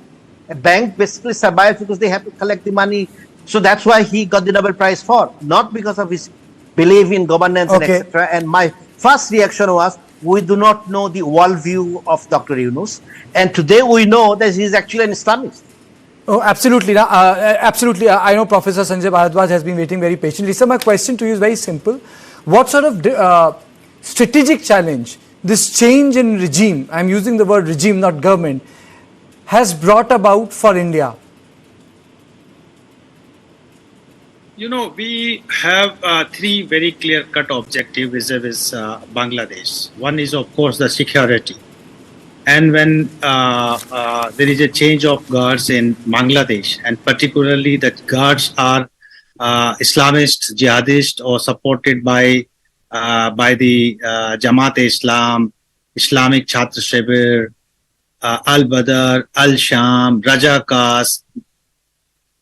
A bank basically survives because they have to collect the money. So that's why he got the Nobel Prize for, not because of his belief in governance and etc. And my first reaction was, we do not know the worldview of Dr. Yunus. And today we know that he is actually an Islamist. Oh, absolutely. Absolutely. I know Professor Sanjay Bharadwaj has been waiting very patiently. So my question to you is very simple. What sort of strategic challenge this change in regime, I'm using the word regime, not government, has brought about for India? You know, we have three very clear-cut objectives vis-a-vis Bangladesh. One is, of course, the security. And when there is a change of guards in Bangladesh, and particularly that guards are Islamist, jihadist, or supported by the Jamaat-e-Islam, Islamic Chhatra Shibir, Al-Badr, Al-Sham, Rajakas,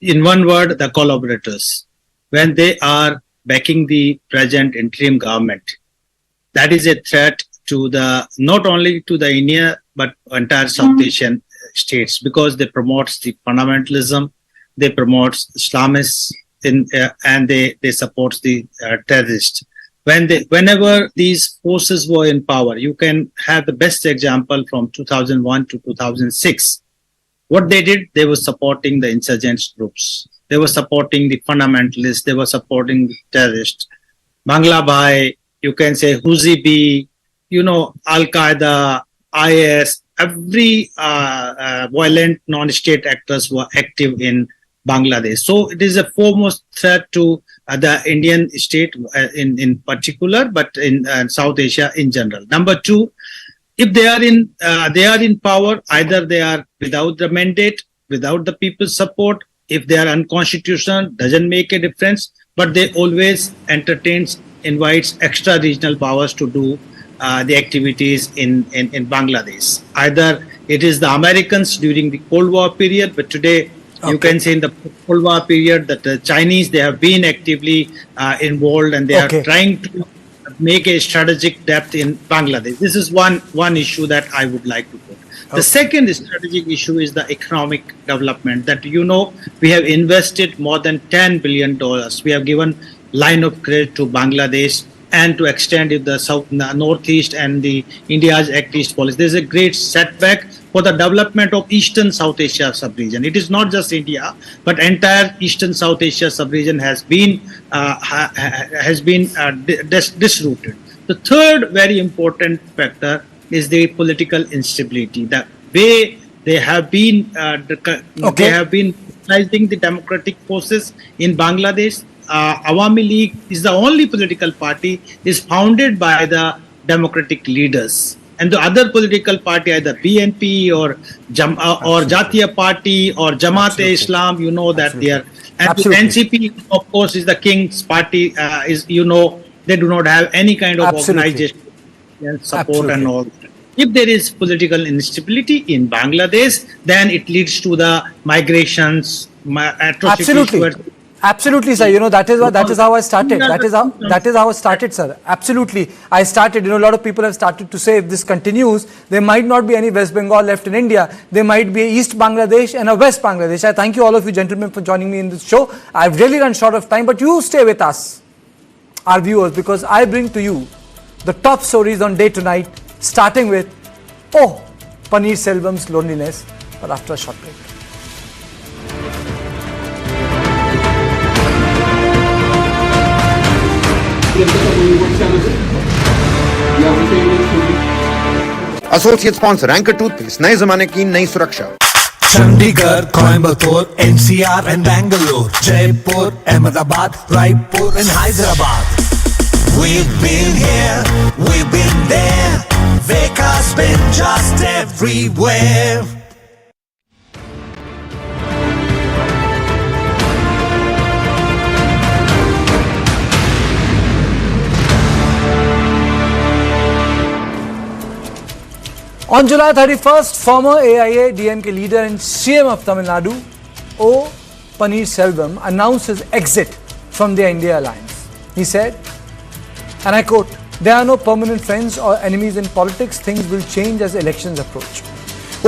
in one word, the collaborators. When they are backing the present interim government, that is a threat to the not only to the India but entire South Asian states, because they promote the fundamentalism, they promote Islamists, and they support the terrorists. Whenever these forces were in power, you can have the best example from 2001 to 2006. What they did, they were supporting the insurgent groups. They were supporting the fundamentalists. They were supporting the terrorists. Bangla Bhai, you can say Huzibi, Al-Qaeda, IS, every violent non-state actors were active in Bangladesh. So it is a foremost threat to the Indian state in particular, but in South Asia in general. Number two, if they are in power, either they are without the mandate, without the people's support. If they are unconstitutional, doesn't make a difference, but they always invites extra regional powers to do the activities in Bangladesh. Either it is the Americans during the Cold War period, but today you can say in the Cold War period that the Chinese, they have been actively involved, and they are trying to make a strategic depth in Bangladesh. This is one issue that I would like to put. The second strategic issue is the economic development, that we have invested more than $10 billion. We have given line of credit to Bangladesh and to extend it the northeast and the India's Act East policy. There is a great setback for the development of Eastern South Asia sub-region. It is not just India, but entire Eastern South Asia sub-region has been disrooted. The third very important factor is the political instability. The way they have been mobilizing the democratic forces in Bangladesh. Awami League is the only political party is founded by the democratic leaders, and the other political party, either BNP or Jatiya Party or Jamaat-e-Islam, that they are. And the NCP, of course, is the king's party. They do not have any kind of organization and support and all. If there is political instability in Bangladesh, then it leads to the migrations, atrocities. Absolutely, sir. That is how I started. That is how I started, sir. Absolutely. I started, a lot of people have started to say if this continues, there might not be any West Bengal left in India. There might be East Bangladesh and a West Bangladesh. I thank you all of you gentlemen for joining me in this show. I've really run short of time, but you stay with us, our viewers, because I bring to you the top stories on Day Tonight, starting with O Panneerselvam's loneliness, but after a short break. Associate sponsor anchor toothpaste, नए जमाने की नई सुरक्षा। Chandigarh, Coimbatore, NCR and Bangalore, Jaipur, Ahmedabad, Raipur and Hyderabad. We've been here, we've been there, Veka's been just everywhere. On July 31st, former AIA-DMK leader and CM of Tamil Nadu, O Panneerselvam, announced his exit from the India alliance. He said, and I quote, "There are no permanent friends or enemies in politics. Things will change as elections approach."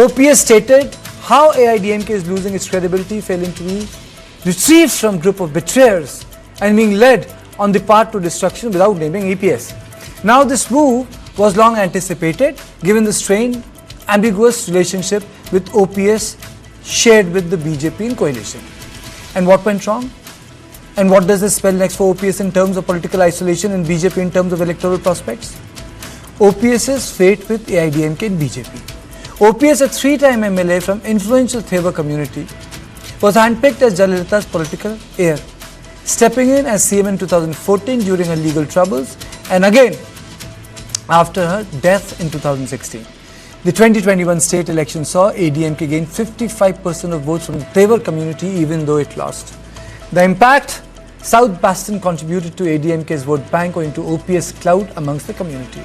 OPS stated how AIDMK is losing its credibility, failing to be retrieved from group of betrayers and being led on the path to destruction without naming EPS. Now this move was long anticipated given the strained, ambiguous relationship with OPS shared with the BJP in coalition. And what went wrong? And what does this spell next for OPS in terms of political isolation and BJP in terms of electoral prospects? OPS's fate with AIDMK and BJP. OPS, a three-time MLA from influential Thevar community, was handpicked as Jayalalitha's political heir, stepping in as CM in 2014 during her legal troubles and again after her death in 2016. The 2021 state election saw ADMK gain 55% of votes from the Thevar community even though it lost. The impact South Bastion contributed to ADMK's vote bank owing to OPS clout amongst the community.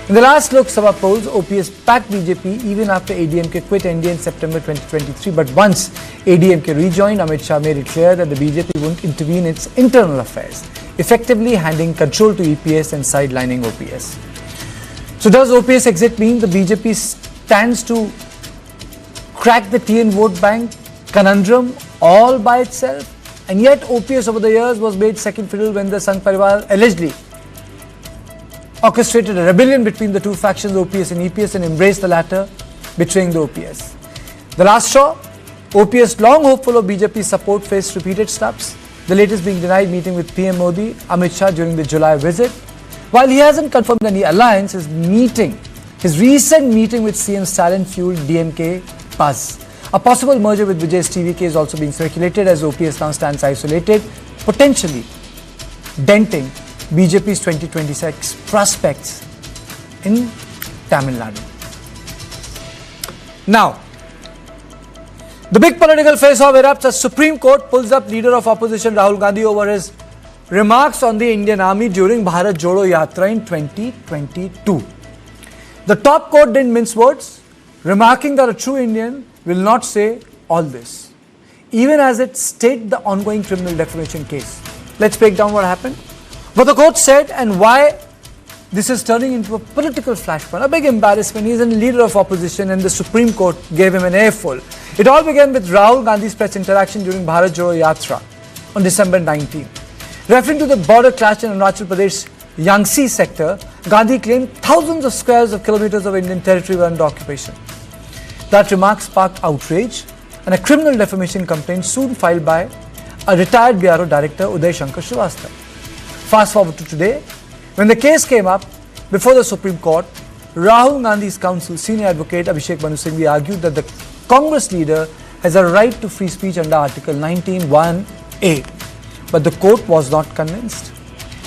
In the last Lok Sabha polls, OPS backed BJP even after ADMK quit NDA in September 2023. But once ADMK rejoined, Amit Shah made it clear that the BJP won't intervene in its internal affairs, effectively handing control to EPS and sidelining OPS. So does OPS exit mean the BJP stands to crack the TN vote bank conundrum all by itself? And yet OPS over the years was made second fiddle when the Sangh Parivar allegedly orchestrated a rebellion between the two factions, OPS and EPS, and embraced the latter, betraying the OPS. The last straw, OPS, long hopeful of BJP's support, faced repeated snaps, the latest being denied meeting with PM Modi, Amit Shah during the July visit. While he hasn't confirmed any alliance, his recent meeting with CM Stalin fueled DMK buzz. A possible merger with Vijay's TVK is also being circulated as OPS now stands isolated, potentially denting BJP's 2026 prospects in Tamil Nadu. Now, the big political face-off erupts as Supreme Court pulls up leader of opposition Rahul Gandhi over his remarks on the Indian Army during Bharat Jodo Yatra in 2022. The top court didn't mince words, remarking that a true Indian will not say all this, even as it stated the ongoing criminal defamation case. Let's break down what happened, what the court said, and why this is turning into a political flashpoint, a big embarrassment. He is a leader of opposition and the Supreme Court gave him an earful. It all began with Rahul Gandhi's press interaction during Bharat Jodo Yatra on December 19. Referring to the border clash in Arunachal Pradesh Yangtze sector, Gandhi claimed thousands of squares of kilometers of Indian territory were under occupation. That remark sparked outrage and a criminal defamation complaint soon filed by a retired Bureau Director Uday Shankar Srivastava. Fast forward to today, when the case came up before the Supreme Court, Rahul Gandhi's counsel, senior advocate Abhishek Manu Singhvi, argued that the Congress leader has a right to free speech under Article 19(1)(a). But the court was not convinced.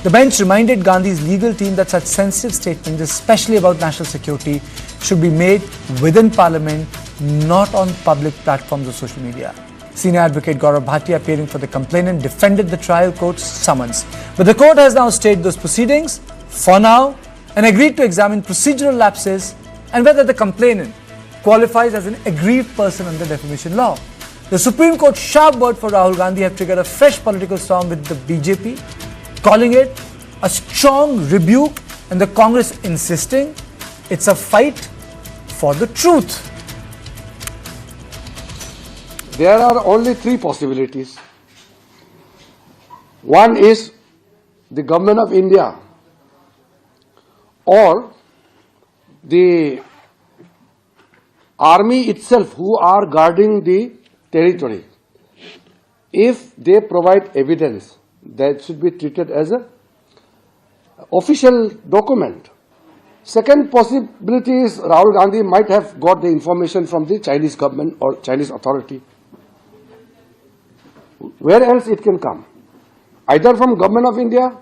The bench reminded Gandhi's legal team that such sensitive statements, especially about national security, should be made within Parliament, not on public platforms or social media. Senior advocate Gaurav Bhatia, appearing for the complainant, defended the trial court's summons. But the court has now stayed those proceedings for now and agreed to examine procedural lapses and whether the complainant qualifies as an aggrieved person under defamation law. The Supreme Court's sharp word for Rahul Gandhi have triggered a fresh political storm with the BJP, calling it a strong rebuke, and the Congress insisting it's a fight for the truth. There are only three possibilities. One is the government of India or the army itself who are guarding the territory. If they provide evidence, that should be treated as an official document. Second possibility is Rahul Gandhi might have got the information from the Chinese government or Chinese authority. Where else it can come? Either from government of India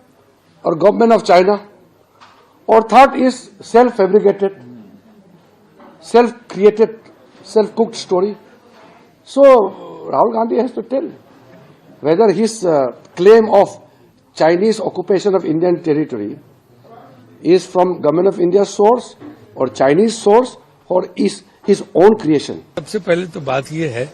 or government of China. Or third is self-fabricated, self-created, self-cooked story. So Rahul Gandhi has to tell whether his claim of Chinese occupation of Indian territory is from government of India source or Chinese source or is his own creation. सबसे पहले तो बात ये है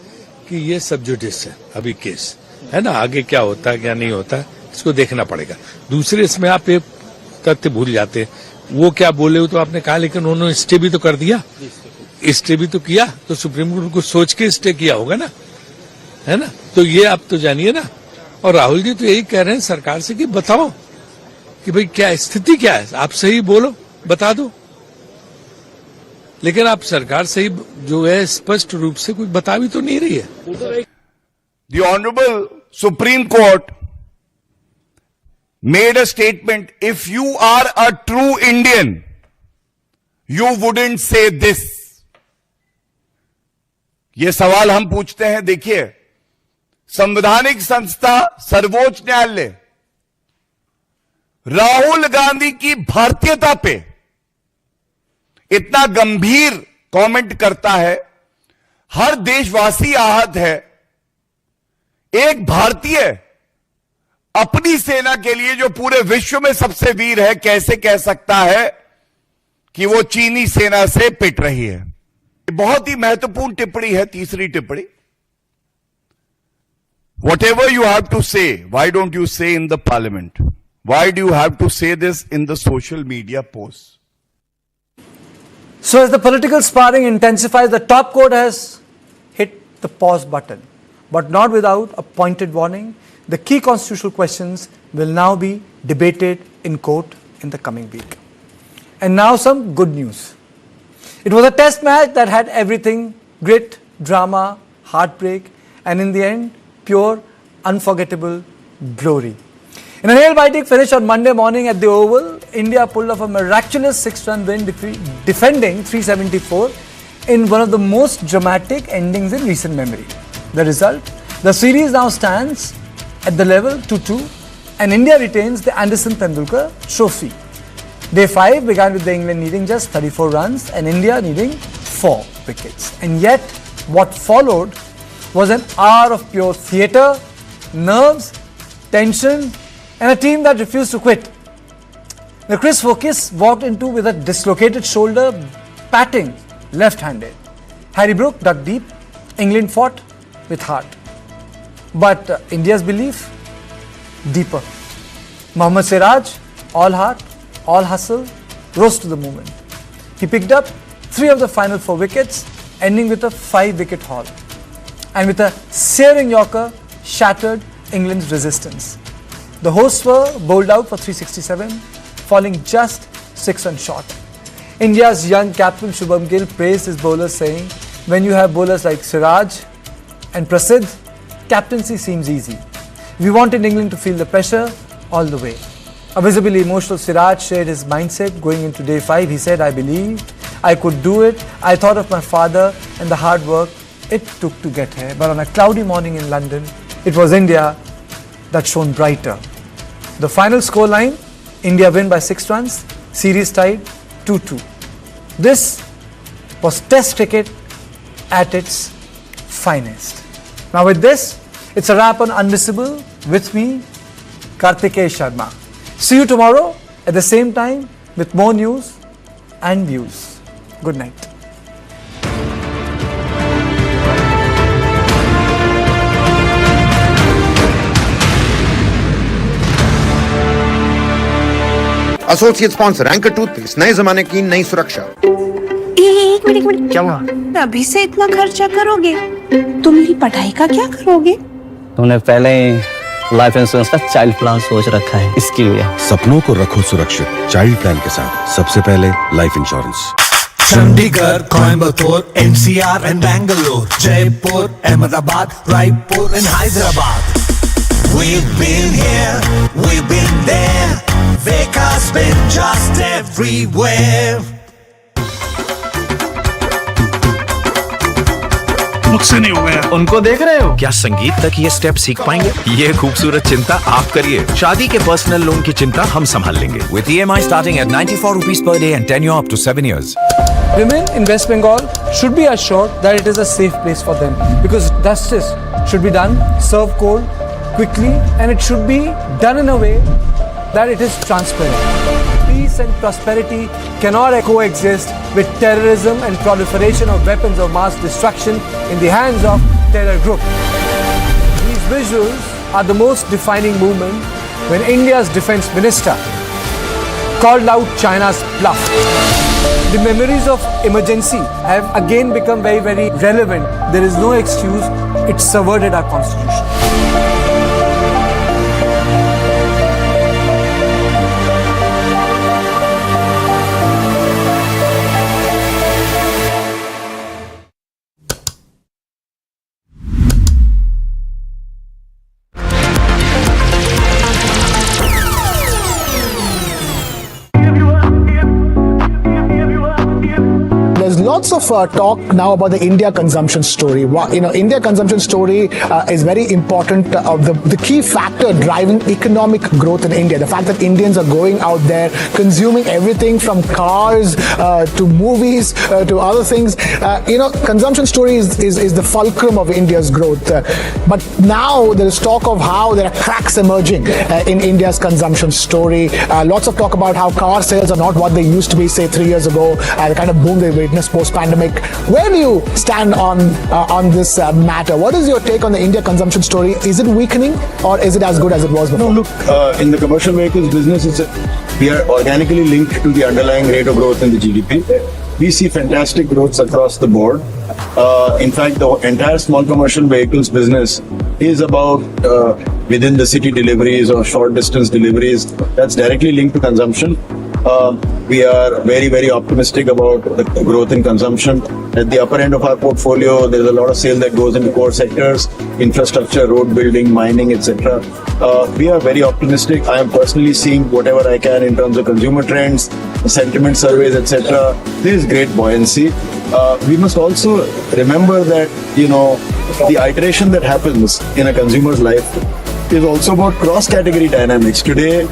कि ये सब जुडिस है अभी केस है ना, आगे क्या होता है क्या नहीं होता है इसको देखना पड़ेगा. दूसरे इसमें आप एक तथ्य भूल जाते हैं, वो क्या बोले हो तो आपने कहा, लेकिन उन्होंने स्टे भी तो कर दिया, स्टे भी तो किया, तो सुप्रीम कोर्ट को सोच के स्टे किया होगा ना, है ना. तो ये आप तो जानिए ना. और राहुल जी तो यही कह रहे हैं सरकार से कि बताओ कि भाई क्या स्थिति क्या है, आप सही बोलो, बता दो. लेकिन आप सरकार सही जो है स्पष्ट रूप से कुछ बता भी तो नहीं रही है. The Honorable Supreme Court made a statement, if you are a true Indian, you wouldn't say this? ये सवाल हम पूछते हैं. देखिए, संवैधानिक संस्था सर्वोच्च न्यायालय राहुल गांधी की भारतीयता पे इतना गंभीर कमेंट करता है. हर देशवासी आहत है. एक भारतीय अपनी सेना के लिए जो पूरे विश्व में सबसे वीर है, कैसे कह सकता है कि वो चीनी सेना से पिट रही है? बहुत ही महत्वपूर्ण टिप्पणी है. तीसरी टिप्पणी, whatever you have to say, why don't you say in the parliament? Why do you have to say this in the social media posts? So as the political sparring intensifies, the top court has hit the pause button, but not without a pointed warning. The key constitutional questions will now be debated in court in the coming week. And now some good news. It was a test match that had everything: grit, drama, heartbreak, and in the end, pure, unforgettable glory. In a nail-biting finish on Monday morning at the Oval, India pulled off a miraculous 6-run win, defending 374 in one of the most dramatic endings in recent memory. The result? The series now stands at the level 2-2, and India retains the Anderson Tendulkar Trophy. Day 5 began with the England needing just 34 runs and India needing 4 wickets. And yet, what followed was an hour of pure theatre, nerves, tension, and a team that refused to quit. The Chris Fokis walked into with a dislocated shoulder, batting left-handed. Harry Brook dug deep. England fought with heart. But India's belief? Deeper. Mohammad Siraj, all heart, all hustle, rose to the moment. He picked up 3 of the final 4 wickets, ending with a 5-wicket haul. And with a searing yorker, shattered England's resistance. The hosts were bowled out for 367, falling just 6 runs short. India's young captain Shubham Gill praised his bowlers, saying, "When you have bowlers like Siraj and Prasidh, captaincy seems easy. We wanted England to feel the pressure all the way." A visibly emotional Siraj shared his mindset going into day 5. He said, "I believed I could do it. I thought of my father and the hard work it took to get here. But on a cloudy morning in London, it was India that shone brighter." The final scoreline, India win by 6 runs, series tied 2-2. This was Test cricket at its finest. Now with this, it's a wrap on Unmissable with me, Kartikeya Sharma. See you tomorrow at the same time with more news and views. Good night. Associate sponsor anchor toothpaste, नए जमाने की नई सुरक्षा। एक minute क्या हुआ? अभी से इतना खर्चा करोगे, तुम मेरी पढ़ाई का क्या करोगे? तुमने पहले लाइफ इंश्योरेंस का चाइल्ड प्लान सोच रखा है, इसके लिए। सपनों को रखो सुरक्षित चाइल्ड प्लान के साथ। सबसे पहले life insurance. Chandigarh, Coimbatore, NCR and Bangalore, Jaipur, Ahmedabad, Raipur and Hyderabad. We've been here, we've been there. Veka's been just everywhere. मुझसे नहीं हो गया। उनको देख रहे हो? क्या संगीत तक ये स्टेप सीख पाएंगे? ये खूबसूरत चिंता आप करिए। शादी के पर्सनल लोन की चिंता हम संभाल लेंगे। With EMI starting at 94 rupees per day and tenure up to 7 years. Women in West Bengal should be assured that it is a safe place for them, because justice should be done, served cold, quickly, and it should be done in a way that it is transparent. Peace and prosperity cannot coexist with terrorism and proliferation of weapons of mass destruction in the hands of terror groups. These visuals are the most defining moment when India's defense minister called out China's bluff. The memories of emergency have again become very, very relevant. There is no excuse. It subverted our constitution. lots of talk now about the India consumption story. India consumption story is very important. The key factor driving economic growth in India, the fact that Indians are going out there consuming everything from cars to movies to other things. Consumption story is the fulcrum of India's growth. But now there is talk of how there are cracks emerging in India's consumption story. Lots of talk about how car sales are not what they used to be, say, 3 years ago. The kind of boom they witnessed post-pandemic. Where do you stand on this matter? What is your take on the India consumption story? Is it weakening or is it as good as it was before? No, look, in the commercial vehicles business, we are organically linked to the underlying rate of growth in the GDP. We see fantastic growths across the board. In fact, the entire small commercial vehicles business is about within the city deliveries or short distance deliveries. That's directly linked to consumption. We are very, very optimistic about the growth in consumption. At the upper end of our portfolio, there's a lot of sale that goes into core sectors, infrastructure, road building, mining, etc. We are very optimistic. I am personally seeing whatever I can in terms of consumer trends, sentiment surveys, etc. There is great buoyancy. We must also remember that, the iteration that happens in a consumer's life is also about cross-category dynamics. Today,